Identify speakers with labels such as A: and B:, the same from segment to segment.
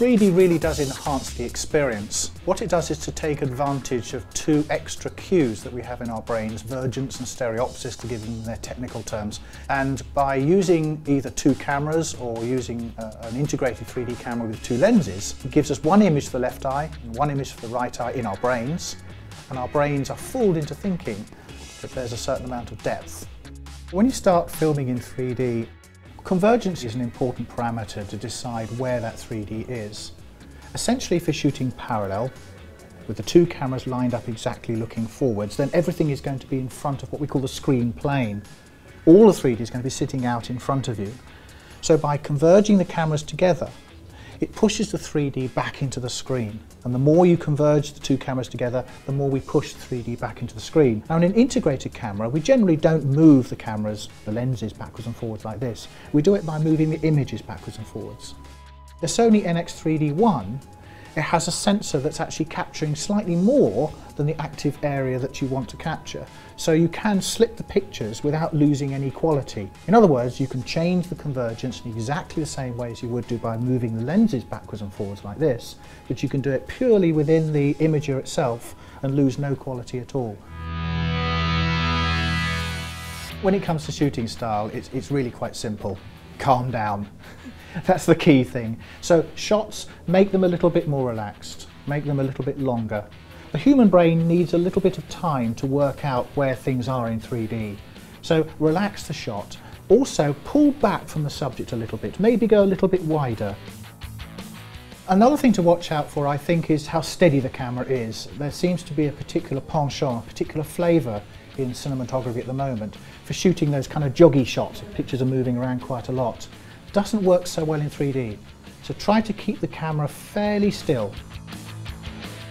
A: 3D really does enhance the experience. What it does is to take advantage of two extra cues that we have in our brains, vergence and stereopsis to give them their technical terms. And by using either two cameras or using an integrated 3D camera with two lenses, it gives us one image for the left eye and one image for the right eye in our brains. And our brains are fooled into thinking that there's a certain amount of depth. When you start filming in 3D, convergence is an important parameter to decide where that 3D is. Essentially, if you're shooting parallel, with the two cameras lined up exactly looking forwards, then everything is going to be in front of what we call the screen plane. All the 3D is going to be sitting out in front of you. So by converging the cameras together, it pushes the 3D back into the screen. And the more you converge the two cameras together, the more we push the 3D back into the screen. Now in an integrated camera, we generally don't move the cameras, the lenses, backwards and forwards like this. We do it by moving the images backwards and forwards. The Sony NX3D1, it has a sensor that's actually capturing slightly more than the active area that you want to capture. So you can slip the pictures without losing any quality. In other words, you can change the convergence in exactly the same way as you would do by moving the lenses backwards and forwards like this, but you can do it purely within the imager itself and lose no quality at all. When it comes to shooting style, it's really quite simple. Calm down. That's the key thing. So shots, make them a little bit more relaxed, make them a little bit longer. The human brain needs a little bit of time to work out where things are in 3D. So relax the shot. Also pull back from the subject a little bit, maybe go a little bit wider. Another thing to watch out for, I think, is how steady the camera is. There seems to be a particular penchant, a particular flavour in cinematography at the moment for shooting those kind of joggy shots. Pictures are moving around quite a lot. Doesn't work so well in 3D. So try to keep the camera fairly still.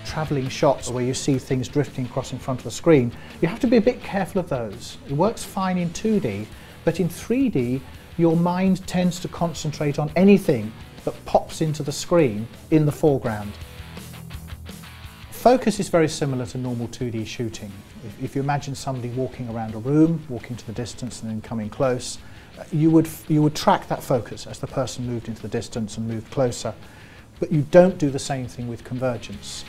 A: Travelling shots where you see things drifting across in front of the screen, you have to be a bit careful of those. It works fine in 2D, but in 3D your mind tends to concentrate on anything that pops into the screen in the foreground. Focus is very similar to normal 2D shooting. If you imagine somebody walking around a room, walking to the distance and then coming close, you would track that focus as the person moved into the distance and moved closer, but you don't do the same thing with convergence.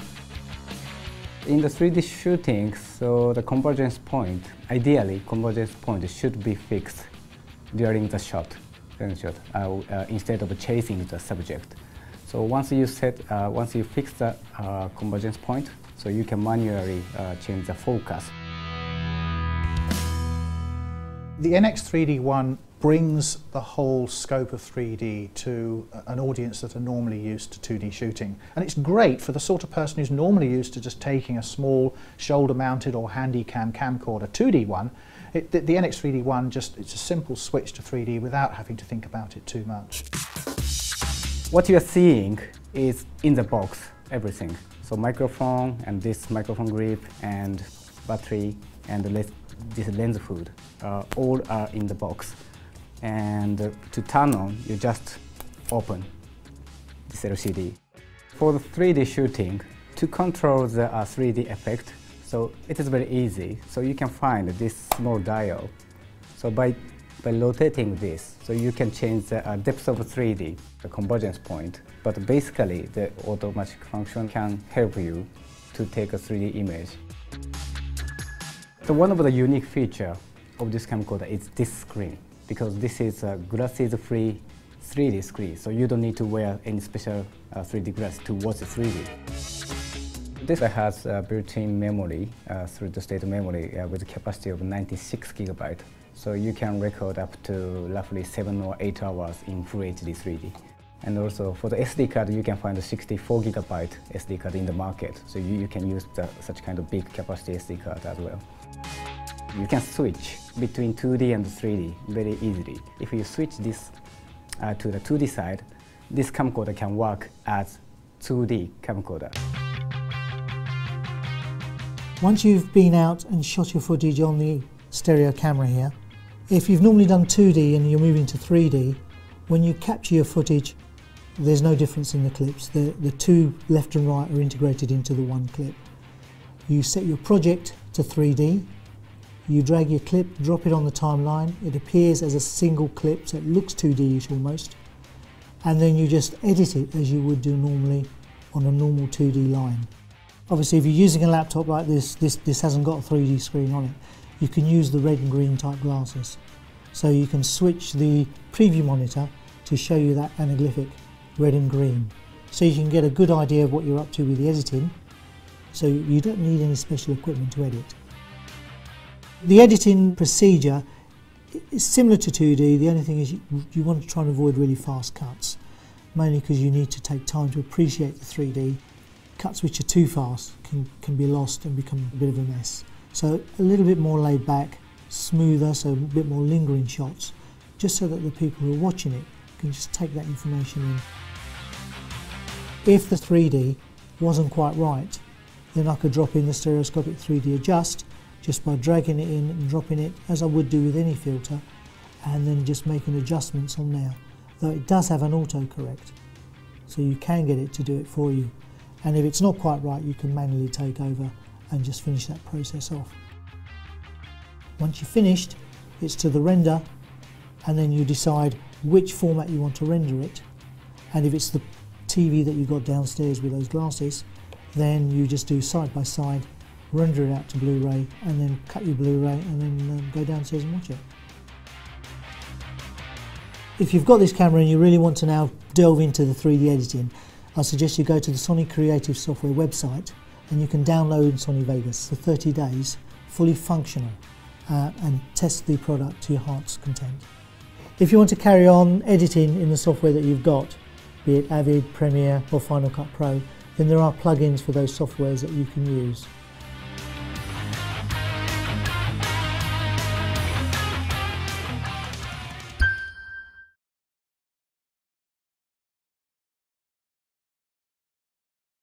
B: In the 3D shooting, so the convergence point, ideally convergence point should be fixed during the shot, instead of chasing the subject. So once you fix the convergence point, so you can manually change the focus.
A: The NX3D1 brings the whole scope of 3D to an audience that are normally used to 2D shooting. And it's great for the sort of person who's normally used to just taking a small shoulder-mounted or handy-cam camcorder 2D one. The NX3D1 it's a simple switch to 3D without having to think about it too much.
B: What you're seeing is in the box, everything. So microphone and this microphone grip and battery and this lens hood, all are in the box. And to turn on, you just open this LCD. For the 3D shooting, to control the 3D effect, so it is very easy. So you can find this small dial. So by rotating this, so you can change the depth of 3D, the convergence point. But basically, the automatic function can help you to take a 3D image. So one of the unique features of this camcorder is this screen, because this is a glasses-free 3D screen, so you don't need to wear any special 3D glass to watch the 3D. This has built-in memory, through the state memory, with a capacity of 96 GB. So you can record up to roughly 7 or 8 hours in Full HD 3D. And also for the SD card, you can find a 64 GB SD card in the market. So you can use such kind of big capacity SD card as well. You can switch between 2D and 3D very easily. If you switch this to the 2D side, this camcorder can work as 2D camcorder.
C: Once you've been out and shot your footage on the stereo camera here, if you've normally done 2D and you're moving to 3D, when you capture your footage, there's no difference in the clips. The two left and right are integrated into the one clip. You set your project to 3D, you drag your clip, drop it on the timeline, it appears as a single clip, so it looks 2D-ish almost. and then you just edit it as you would do normally on a normal 2D line. Obviously, if you're using a laptop like this hasn't got a 3D screen on it. You can use the red and green type glasses. So you can switch the preview monitor to show you that anaglyphic red and green. So you can get a good idea of what you're up to with the editing. So you don't need any special equipment to edit. The editing procedure is similar to 2D. The only thing is you want to try and avoid really fast cuts, mainly because you need to take time to appreciate the 3D. Cuts which are too fast can be lost and become a bit of a mess. So a little bit more laid back, smoother, so a bit more lingering shots, just so that the people who are watching it can just take that information in. If the 3D wasn't quite right, then I could drop in the stereoscopic 3D adjust just by dragging it in and dropping it as I would do with any filter, and then just making adjustments on there. Though it does have an autocorrect, so you can get it to do it for you. And if it's not quite right, you can manually take over and just finish that process off. Once you've finished, it's to the render, and then you decide which format you want to render it. And if it's the TV that you've got downstairs with those glasses, then you just do side by side, render it out to Blu-ray, and then cut your Blu-ray and then go downstairs and watch it. If you've got this camera and you really want to now delve into the 3D editing, I suggest you go to the Sony Creative Software website, and you can download Sony Vegas for 30 days, fully functional, and test the product to your heart's content. If you want to carry on editing in the software that you've got, be it Avid, Premiere or Final Cut Pro, then there are plugins for those softwares that you can use.